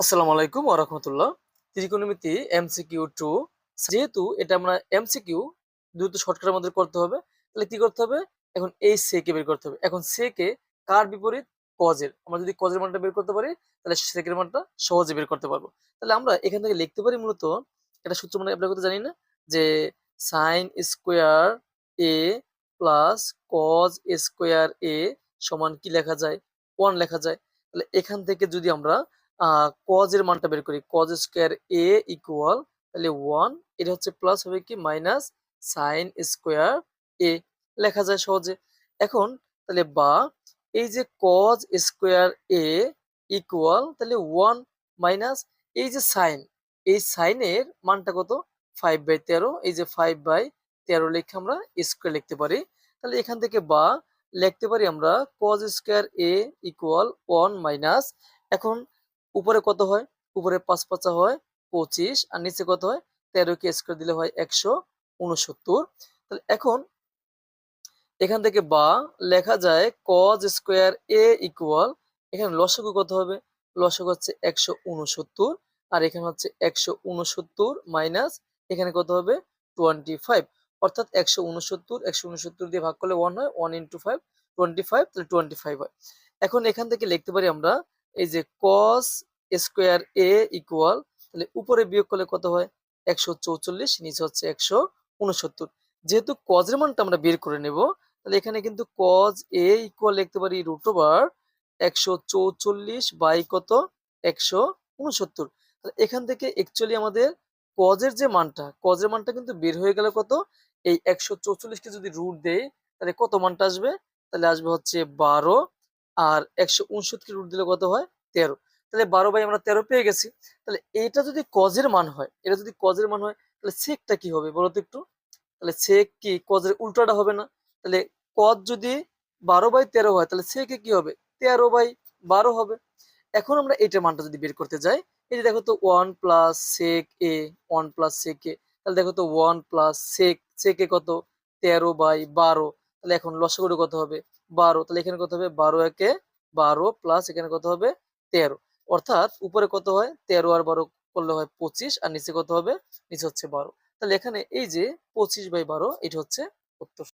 আসসালামু আলাইকুম ওয়া রাহমাতুল্লাহ। ত্রিকোণমিতি এমসিকিউ 2 যেহেতু এটা আমরা এমসিকিউ দ্রুত শর্টকাটের মধ্যে করতে হবে। তাহলে কি করতে হবে? এখন এই সেকে বের করতে হবে। এখন সেকে কার বিপরীত? কজের। আমরা যদি কজের মানটা বের করতে পারি তাহলে সেকের মানটা সহজে বের করতে পারবো। তাহলে আমরা এখান থেকে লিখতে পারি মূলত এটা সূত্র মানে এপ্লাই করতে জানি না যে sin square a plus cos square a সমান কি লেখা যায়? 1 লেখা যায়। তাহলে এখান থেকে যদি আমরা cos এর মানটা বের করি cos স্কয়ার a ইকুয়াল তাহলে 1 এটা হচ্ছে প্লাস হবে কি মাইনাস sin স্কয়ার a লেখা যায় সহজে। এখন তাহলে বা এই যে cos স্কয়ার a ইকুয়াল তাহলে 1 মাইনাস এই যে sin এই sin এর মানটা কত 5/13 এই যে 5/13 লিখে আমরা স্কয়ার লিখতে পারি। তাহলে এখান থেকে বা লিখতে পারি আমরা cos square a equal 1 minus এখন উপরে কত হয়? উপরে ৫ ৫ হয় ২৫ আর নিচে কত হয়? ১৩ কে স্কয়ার দিলে হয় ১৬৯। তাহলে এখন এখান থেকে বা লেখা যায় cos স্কয়ার a ইকুয়াল এখানে লসাগু কত হবে? লসাগু হচ্ছে ১৬৯ আর এখানে হচ্ছে ১৬৯ মাইনাস এখানে কত হবে? 25 অর্থাৎ ১৬৯ দিয়ে ভাগ করলে 1 হয় 1 ইনটু 5 25 তাহলে 25 হয়। এখন এখান থেকে লিখতে পারি আমরা এই যে cos স্কয়ার a ইকুয়াল তাহলে উপরে বিয়োগ করলে কত হয়? ১৪৪ নিচে হচ্ছে ১৬৯। যেহেতু cos এর মানটা আমরা বের করে নেব তাহলে এখানে কিন্তু cos a ইকুয়াল লিখতে পারি রুট ওভার ১৪৪ বাই কত ১৬৯। এখান থেকে অ্যাকচুয়ালি আমাদের cos এর মানটা কিন্তু বের হয়ে গেল কত এই ১৪৪ কে যদি রুট দেই তাহলে কত মানটা আসবে? তাহলে আসবে হচ্ছে ১২ আর ১৬৯ কে রুট দিলে কত হয় ১৩। তাহলে ১২ বাই আমরা ১৩ পেয়ে গেছি। তাহলে এটা যদি cos এর মান হয় এটা যদি cos এর মান হয় তাহলে sec টা কি হবে বলো তো একটু? তাহলে sec কি cos এর উল্টোটা হবে না? তাহলে cos যদি ১২/১৩ হয় তাহলে sec এ কি হবে? ১৩/১২ হবে। এখন আমরা এইটার মানটা যদি বের করতে যাই, এই যে দেখো তো 1 plus sec a 1 plus sec a তাহলে দেখো তো 1 প্লাস sec a কত? ১৩/১২ তাহলে এখন লসাগুটা কত হবে? ১২ তাহলে এখানে কত হবে? ১২ একে ১২ প্লাস এখানে কত হবে? ১৩ অর্থাৎ উপরে কত হয়? ১৩ আর ১২ করলে হয় ২৫ আর নিচে কত হবে? নিচে হচ্ছে ১২ তাহলে এখানে এই যে ২৫/১২ এটা হচ্ছে উত্তর।